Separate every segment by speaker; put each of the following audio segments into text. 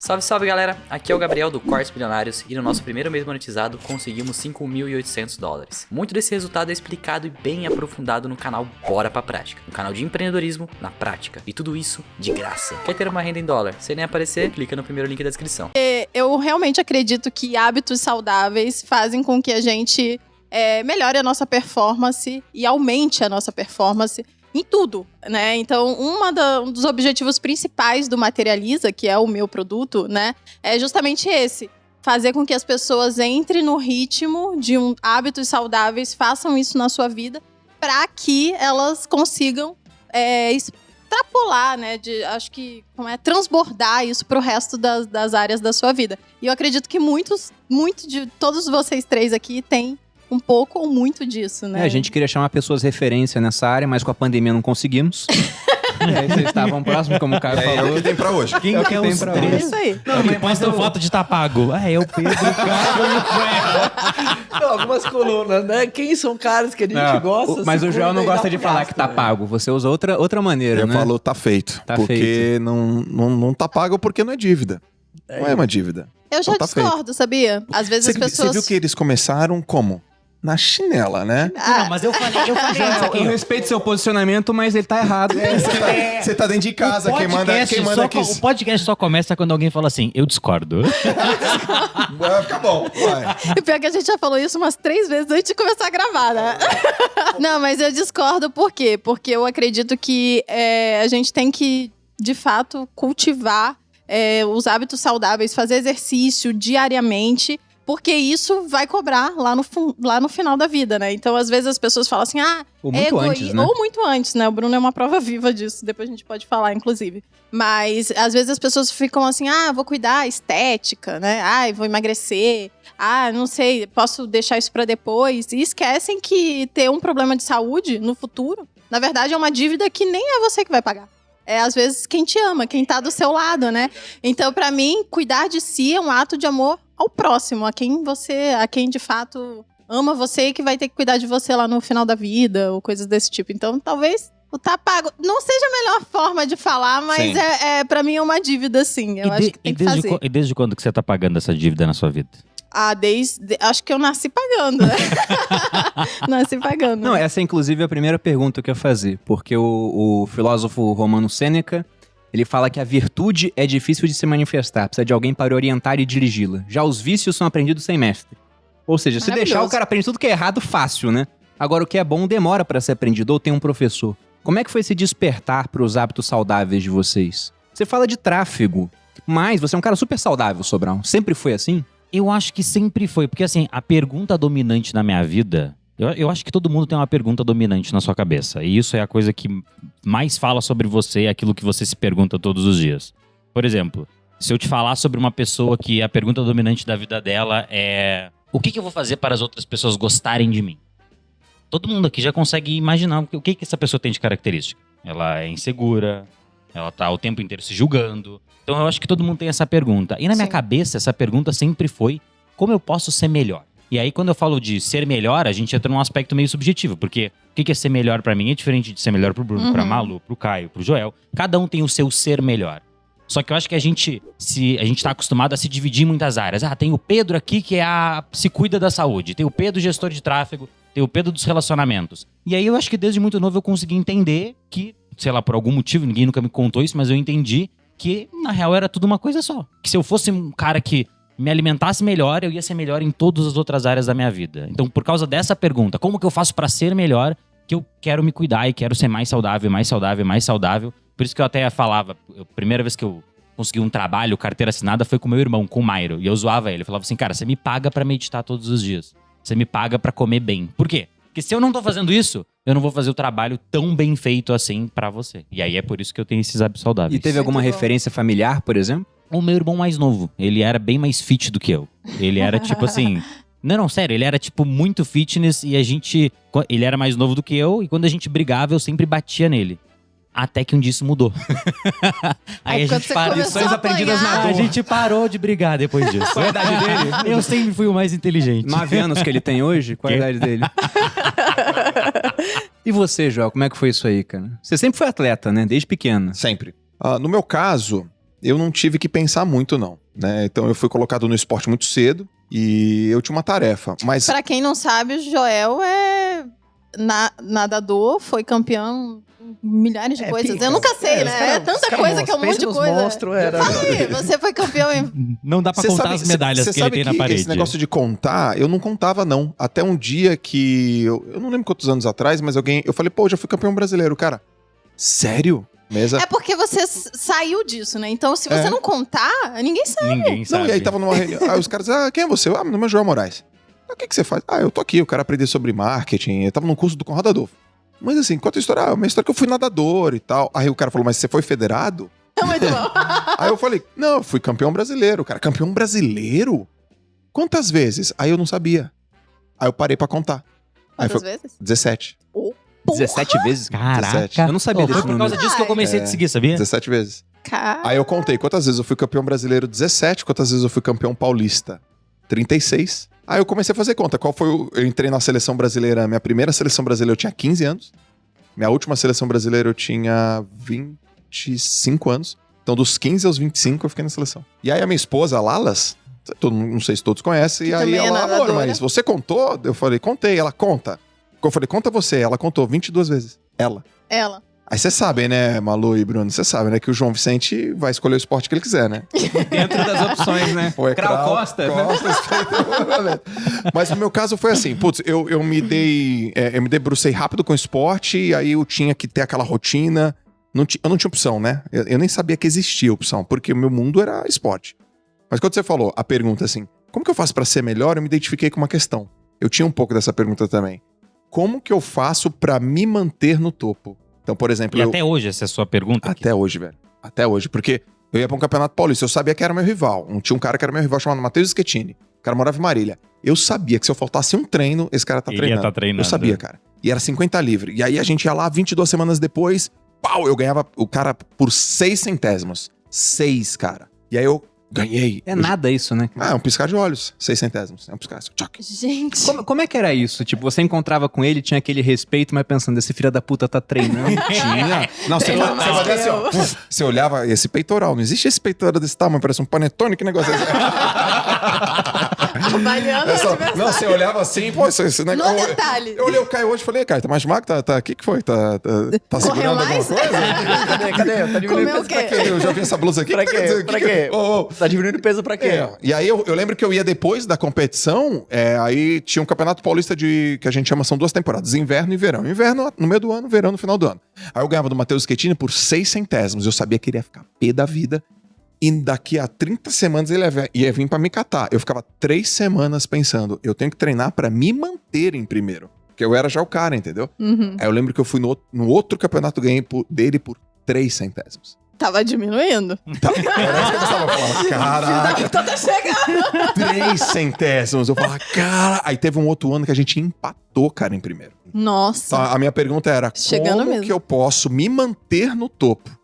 Speaker 1: Salve, salve galera, aqui é o Gabriel do Cortes Bilionários e no nosso primeiro mês monetizado conseguimos $5.800. Muito desse resultado é explicado e bem aprofundado no canal Bora Pra Prática, um canal de empreendedorismo na prática, e tudo isso de graça. Quer ter uma renda em dólar? Sem nem aparecer? Clica no primeiro link da descrição.
Speaker 2: Eu realmente acredito que hábitos saudáveis fazem com que a gente melhore a nossa performance e aumente a nossa performance em tudo, né? Então, um dos objetivos principais do Materializa, que é o meu produto, né, é justamente esse: fazer com que as pessoas entrem no ritmo de hábitos saudáveis, façam isso na sua vida, para que elas consigam extrapolar, né? Acho que transbordar isso pro resto das áreas da sua vida. E eu acredito que muito de todos vocês três aqui têm um pouco ou muito disso, né?
Speaker 3: A gente queria chamar pessoas referência nessa área, mas com a pandemia não conseguimos. Vocês estavam próximos, como o Caio falou.
Speaker 4: É o que tem pra hoje.
Speaker 3: Quem que tem pra hoje?
Speaker 2: É isso aí.
Speaker 5: Não, mas posta foto de tá pago. É o Pedro,
Speaker 6: Não, algumas colunas, né? Quem são caras que a gente gosta?
Speaker 3: Mas o Joel não gosta de falar que tá pago. Você usa outra maneira, né?
Speaker 4: Eu falo tá feito.
Speaker 3: Tá
Speaker 4: porque
Speaker 3: feito.
Speaker 4: não tá pago porque não é dívida. Não é uma dívida.
Speaker 2: Eu já
Speaker 4: Então tá
Speaker 2: discordo, sabia? Às vezes as pessoas...
Speaker 4: Você viu que eles começaram como? Na chinela, né?
Speaker 5: Não, mas eu falei isso aqui.
Speaker 3: Eu respeito seu posicionamento, mas ele tá errado.
Speaker 4: Você tá dentro de casa, quem manda aqui.
Speaker 5: O podcast só começa quando alguém fala assim, eu discordo.
Speaker 4: Vai ficar bom, vai.
Speaker 2: E pior que a gente já falou isso umas 3 vezes antes de começar a gravar, né? Não, mas eu discordo por quê? Porque eu acredito que a gente tem que, de fato, cultivar os hábitos saudáveis, fazer exercício diariamente, porque isso vai cobrar lá no final da vida, né? Então, às vezes, as pessoas falam assim,
Speaker 3: ou muito antes, né?
Speaker 2: Ou muito antes, né? O Bruno é uma prova viva disso, depois a gente pode falar, inclusive. Mas, às vezes, as pessoas ficam assim, vou cuidar estética, né? Vou emagrecer. Não sei, posso deixar isso pra depois. E esquecem que ter um problema de saúde no futuro, na verdade, é uma dívida que nem é você que vai pagar. É, às vezes, quem te ama, quem tá do seu lado, né? Então, pra mim, cuidar de si é um ato de amor ao próximo, a quem de fato ama você e que vai ter que cuidar de você lá no final da vida, ou coisas desse tipo. Então, talvez o tá pago não seja a melhor forma de falar, mas pra mim é uma dívida, sim. Eu acho que tem que fazer.
Speaker 5: E desde quando que você tá pagando essa dívida na sua vida?
Speaker 2: Acho que eu nasci pagando, né? Nasci pagando.
Speaker 3: Não, essa é inclusive a primeira pergunta que eu ia fazer, porque o filósofo romano Sêneca, ele fala que a virtude é difícil de se manifestar, precisa de alguém para orientar e dirigi-la. Já os vícios são aprendidos sem mestre. Ou seja, se deixar, o cara aprende tudo que é errado fácil, né? Agora, o que é bom demora para ser aprendido, ou tem um professor. Como é que foi esse despertar para os hábitos saudáveis de vocês? Você fala de tráfego, mas você é um cara super saudável, Sobral. Sempre foi assim?
Speaker 5: Eu acho que sempre foi, porque assim, a pergunta dominante na minha vida... Eu acho que todo mundo tem uma pergunta dominante na sua cabeça. E isso é a coisa que mais fala sobre você, aquilo que você se pergunta todos os dias. Por exemplo, se eu te falar sobre uma pessoa que a pergunta dominante da vida dela é... O que eu vou fazer para as outras pessoas gostarem de mim? Todo mundo aqui já consegue imaginar o que essa pessoa tem de característica. Ela é insegura, ela tá o tempo inteiro se julgando. Então eu acho que todo mundo tem essa pergunta. E na minha cabeça, essa pergunta sempre foi: como eu posso ser melhor? E aí, quando eu falo de ser melhor, a gente entra num aspecto meio subjetivo. Porque o que é ser melhor pra mim é diferente de ser melhor pro Bruno, pra Malu, pro Caio, pro Joel. Cada um tem o seu ser melhor. Só que eu acho que a gente tá acostumado a se dividir em muitas áreas. Tem o Pedro aqui que se cuida da saúde. Tem o Pedro gestor de tráfego. Tem o Pedro dos relacionamentos. E aí eu acho que desde muito novo eu consegui entender que, sei lá, por algum motivo, ninguém nunca me contou isso, mas eu entendi que, na real, era tudo uma coisa só. Que se eu fosse um cara que me alimentasse melhor, eu ia ser melhor em todas as outras áreas da minha vida. Então, por causa dessa pergunta, como que eu faço pra ser melhor, que eu quero me cuidar e quero ser mais saudável, mais saudável, mais saudável. Por isso que eu até falava, a primeira vez que eu consegui um trabalho, carteira assinada, foi com meu irmão, com o Mairo. E eu zoava ele, eu falava assim, cara, você me paga pra meditar todos os dias. Você me paga pra comer bem. Por quê? Porque se eu não tô fazendo isso, eu não vou fazer o trabalho tão bem feito assim pra você. E aí é por isso que eu tenho esses hábitos saudáveis.
Speaker 3: E teve alguma referência familiar, por exemplo?
Speaker 5: O meu irmão mais novo, ele era bem mais fit do que eu. Ele era tipo assim... Não, sério, ele era tipo muito fitness e ele era mais novo do que eu e quando a gente brigava eu sempre batia nele. Até que um dia isso mudou. Aí a gente parou.
Speaker 3: Lições aprendidas na dor.
Speaker 5: A gente parou de brigar depois disso.
Speaker 3: Qual a idade dele?
Speaker 5: Eu sempre fui o mais inteligente.
Speaker 3: 9 anos que ele tem hoje? Qual a idade dele? E você, Joel, como é que foi isso aí, cara? Você sempre foi atleta, né? Desde pequeno.
Speaker 4: Sempre. No meu caso, eu não tive que pensar muito, não, né? Então eu fui colocado no esporte muito cedo e eu tinha uma tarefa, mas...
Speaker 2: Pra quem não sabe, o Joel é nadador, foi campeão em milhares de coisas. Eu nunca sei, né? É tanta coisa que é um monte de coisa. Fala aí, você foi campeão em...
Speaker 5: Não dá pra
Speaker 4: Cê
Speaker 5: contar
Speaker 4: sabe-
Speaker 5: as medalhas
Speaker 4: cê
Speaker 5: que ele
Speaker 4: sabe
Speaker 5: tem na
Speaker 4: que
Speaker 5: parede.
Speaker 4: Esse negócio de contar, eu não contava, não. Até um dia que... Eu não lembro quantos anos atrás, mas eu falei, pô, eu já fui campeão brasileiro. Cara, sério? Mesa...
Speaker 2: É porque você saiu disso, né? Então, se você não contar, ninguém sabe.
Speaker 5: Ninguém
Speaker 4: Não,
Speaker 5: sabe.
Speaker 4: e aí tava numa reunião. Aí os caras, quem é você? Meu nome é Joel Moraes. O que você faz? Eu tô aqui, eu quero aprender sobre marketing. Eu tava num curso do Conrado Adolfo. Mas assim, conta a história. Uma história que eu fui nadador e tal. Aí o cara falou, mas você foi federado?
Speaker 2: É muito bom.
Speaker 4: Aí eu falei, não, eu fui campeão brasileiro. Cara, campeão brasileiro? Quantas vezes? Aí eu não sabia. Aí eu parei pra contar. Aí
Speaker 2: Quantas
Speaker 4: foi
Speaker 2: vezes?
Speaker 4: 17.
Speaker 3: 17 vezes?
Speaker 5: Caraca.
Speaker 4: 17.
Speaker 3: Eu não sabia
Speaker 5: Foi
Speaker 3: desse
Speaker 5: por causa
Speaker 3: número.
Speaker 5: disso que eu comecei a te seguir, sabia?
Speaker 4: 17 vezes.
Speaker 2: Cara.
Speaker 4: Aí eu contei quantas vezes eu fui campeão brasileiro, 17. Quantas vezes eu fui campeão paulista, 36. Aí eu comecei a fazer conta. Eu entrei na seleção brasileira, minha primeira seleção brasileira eu tinha 15 anos. Minha última seleção brasileira eu tinha 25 anos. Então dos 15 aos 25 eu fiquei na seleção. E aí a minha esposa, a Lalas, não sei se todos conhecem,
Speaker 2: Que
Speaker 4: e aí
Speaker 2: também é
Speaker 4: ela, amor,
Speaker 2: nadadora.
Speaker 4: mas você contou? Eu falei, contei. Ela, conta. Eu falei, conta você. Ela contou 22 vezes. Ela.
Speaker 2: Ela.
Speaker 4: Aí vocês sabem, né, Malu e Bruno? Vocês sabem, né, que o João Vicente vai escolher o esporte que ele quiser, né?
Speaker 3: Dentro das opções, né?
Speaker 4: Ou é
Speaker 3: Crau Costa.
Speaker 4: Mas no meu caso foi assim, putz, eu me debrucei rápido com o esporte, e aí eu tinha que ter aquela rotina. Eu não tinha opção, né? Eu nem sabia que existia opção, porque o meu mundo era esporte. Mas quando você falou a pergunta assim, como que eu faço pra ser melhor? Eu me identifiquei com uma questão. Eu tinha um pouco dessa pergunta também. Como que eu faço pra me manter no topo? Então, por exemplo,
Speaker 5: E até hoje essa é a sua pergunta?
Speaker 4: até hoje, velho. Até hoje. Porque eu ia pra um campeonato paulista, eu sabia que era meu rival. Tinha um cara que era meu rival chamado Matheus Schettini. O cara morava em Marília. Eu sabia que se eu faltasse um treino, esse cara tá
Speaker 5: Ele ia
Speaker 4: treinando.
Speaker 5: tá treinando.
Speaker 4: Eu sabia, cara. E era 50 livre. E aí a gente ia lá 22 semanas depois, pau, eu ganhava o cara por 6 centésimos. 6, cara. E aí eu ganhei.
Speaker 3: É nada isso, né?
Speaker 4: É um piscar de olhos. 6 centésimos. É um piscar. Tchoc.
Speaker 2: Gente.
Speaker 3: Como é que era isso? Tipo, você encontrava com ele, tinha aquele respeito, mas pensando, esse filho da puta tá treinando.
Speaker 4: Tinha. Não, você fazia assim, ó. Você olhava esse peitoral. Não existe esse peitoral desse tamanho, parece um panetone, que negócio é esse?
Speaker 2: Avaliando o adversário.
Speaker 4: Não, você olhava assim, pô, esse
Speaker 2: No
Speaker 4: negócio.
Speaker 2: detalhe.
Speaker 4: Eu olhei o Caio hoje e falei, Caio, tá mais magro? O que foi? Tá segurando alguma
Speaker 2: mais?
Speaker 4: coisa?
Speaker 6: Cadê? Tá diminuindo
Speaker 2: Comeu
Speaker 6: peso
Speaker 2: o quê?
Speaker 6: pra quê?
Speaker 4: Eu já vi essa blusa aqui.
Speaker 6: Pra quê? Pra quê?
Speaker 4: Ô, ô.
Speaker 6: Tá diminuindo peso pra quê?
Speaker 4: E aí eu lembro que eu ia depois da competição, aí tinha um campeonato paulista que a gente chama, são 2 temporadas, inverno e verão. Inverno no meio do ano, verão no final do ano. Aí eu ganhava do Matheus Schettini por 6 centésimos. Eu sabia que ele ia ficar pé da vida. E daqui a 30 semanas ele ia vir pra me catar. Eu ficava 3 semanas pensando, eu tenho que treinar pra me manter em primeiro. Porque eu era já o cara, entendeu?
Speaker 2: Uhum.
Speaker 4: Aí eu lembro que eu fui no outro campeonato, ganhei dele por 3 centésimos.
Speaker 2: Tava diminuindo.
Speaker 4: Tá, era isso que eu tava falando. Caraca,
Speaker 2: Então tá chegando.
Speaker 4: 3 centésimos. Eu falava, cara. Aí teve um outro ano que a gente empatou, cara, em primeiro.
Speaker 2: Nossa.
Speaker 4: Então, a minha pergunta era,
Speaker 2: Chegando
Speaker 4: como
Speaker 2: mesmo.
Speaker 4: que eu posso me manter no topo?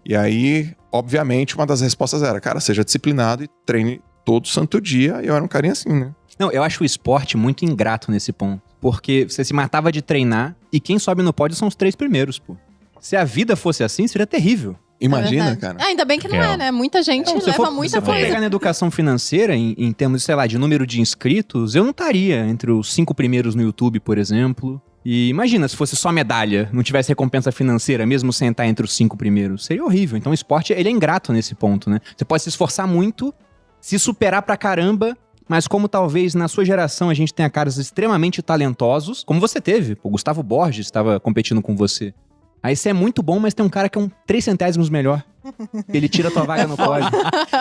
Speaker 4: E aí, obviamente, uma das respostas era, cara, seja disciplinado e treine todo santo dia. E eu era um carinha assim, né?
Speaker 3: Não, eu acho o esporte muito ingrato nesse ponto. Porque você se matava de treinar e quem sobe no pódio são os 3 primeiros, pô. Se a vida fosse assim, seria terrível.
Speaker 4: Imagina,
Speaker 2: É
Speaker 4: cara.
Speaker 2: ainda bem que não
Speaker 5: Real.
Speaker 2: é, né? Muita gente
Speaker 3: Não, se
Speaker 2: leva
Speaker 3: for,
Speaker 2: muita
Speaker 3: se for
Speaker 2: coisa.
Speaker 3: pegar na educação financeira, em termos, sei lá, de número de inscritos, eu não estaria entre os 5 primeiros no YouTube, por exemplo. E imagina se fosse só medalha, não tivesse recompensa financeira, mesmo sem estar entre os 5 primeiros. Seria horrível. Então o esporte, ele é ingrato nesse ponto, né? Você pode se esforçar muito, se superar pra caramba, mas como talvez na sua geração a gente tenha caras extremamente talentosos, como você teve. O Gustavo Borges estava competindo com você. Aí você é muito bom, mas tem um cara que é um 3 centésimos melhor. Ele tira a tua vaga no pódio.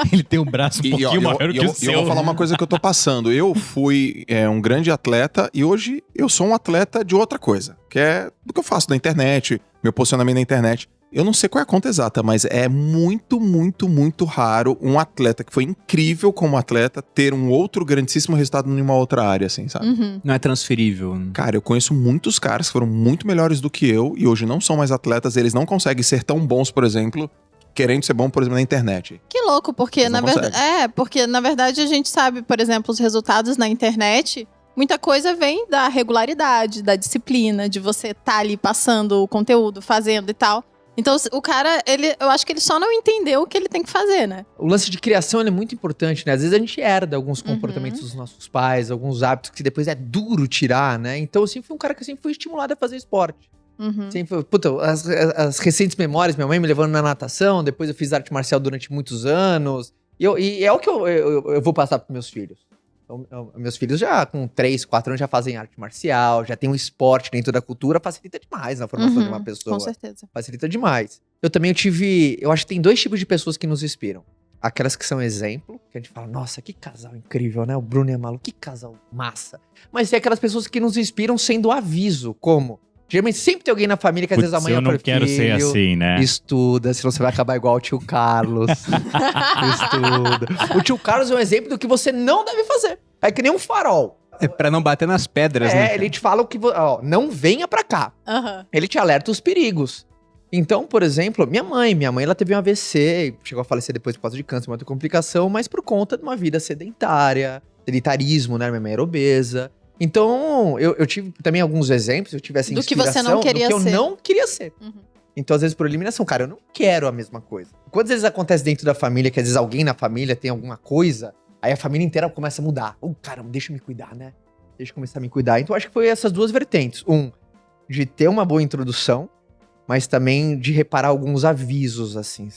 Speaker 5: Ele tem um braço um pouquinho maior que o
Speaker 4: eu
Speaker 5: seu.
Speaker 4: vou falar uma coisa que eu tô passando. Eu fui um grande atleta e hoje eu sou um atleta de outra coisa, que é do que eu faço na internet, meu posicionamento na internet. Eu não sei qual é a conta exata, mas é muito, muito, muito raro um atleta que foi incrível como atleta ter um outro grandíssimo resultado em uma outra área, assim, sabe?
Speaker 2: Uhum.
Speaker 3: Não é transferível.
Speaker 4: Cara, eu conheço muitos caras que foram muito melhores do que eu e hoje não são mais atletas, eles não conseguem ser tão bons, por exemplo, querendo ser bom, por exemplo, na internet.
Speaker 2: Que louco, porque
Speaker 4: Eles
Speaker 2: na
Speaker 4: não
Speaker 2: verdade. Porque na verdade a gente sabe, por exemplo, os resultados na internet. Muita coisa vem da regularidade, da disciplina, de você estar ali passando o conteúdo, fazendo e tal. Então, o cara, eu acho que ele só não entendeu o que ele tem que fazer, né?
Speaker 6: O lance de criação ele é muito importante, né? Às vezes a gente herda alguns
Speaker 2: Uhum.
Speaker 6: comportamentos dos nossos pais, alguns hábitos que depois é duro tirar, né? Então eu sempre fui um cara que sempre fui estimulado a fazer esporte.
Speaker 2: Uhum.
Speaker 6: Sempre foi, puta, as recentes memórias, minha mãe me levando na natação, depois eu fiz arte marcial durante muitos anos. E é o que eu vou passar pros meus filhos. Então, meus filhos já, com 3, 4 anos, já fazem arte marcial, já tem um esporte dentro da cultura, facilita demais na formação de uma pessoa.
Speaker 2: Com certeza.
Speaker 6: Facilita demais. Eu acho que tem 2 tipos de pessoas que nos inspiram. Aquelas que são exemplo, que a gente fala, nossa, que casal incrível, né? O Bruno e a Malu, que casal massa. Mas tem aquelas pessoas que nos inspiram sendo aviso, como? Geralmente sempre tem alguém na família que às vezes a mãe
Speaker 5: eu não
Speaker 6: fala,
Speaker 5: quero ser
Speaker 6: "Filho,
Speaker 5: assim, né?
Speaker 6: estuda, senão você vai acabar igual o tio Carlos. Estuda. O tio Carlos é um exemplo do que você não deve fazer. É que nem um farol.
Speaker 3: É pra não bater nas pedras, né? cara?
Speaker 6: Ele te fala o que... Ó, não venha pra cá.
Speaker 2: Aham.
Speaker 6: Ele te alerta os perigos. Então, por exemplo, minha mãe ela teve um AVC, chegou a falecer depois por causa de câncer, uma outra complicação, mas por conta de uma vida sedentária, sedentarismo, né? Minha mãe era obesa. Então, eu tive também alguns exemplos, eu tive essa
Speaker 2: Do que você
Speaker 6: inspiração
Speaker 2: não queria
Speaker 6: do que eu
Speaker 2: ser.
Speaker 6: não queria ser.
Speaker 2: Uhum.
Speaker 6: Então, às vezes, por eliminação, cara, eu não quero a mesma coisa. Quantas vezes acontece dentro da família, que às vezes alguém na família tem alguma coisa, aí a família inteira começa a mudar. Caramba, deixa eu me cuidar, né? Deixa eu começar a me cuidar. Então, acho que foi essas 2 vertentes. De ter uma boa introdução, mas também de reparar alguns avisos, assim.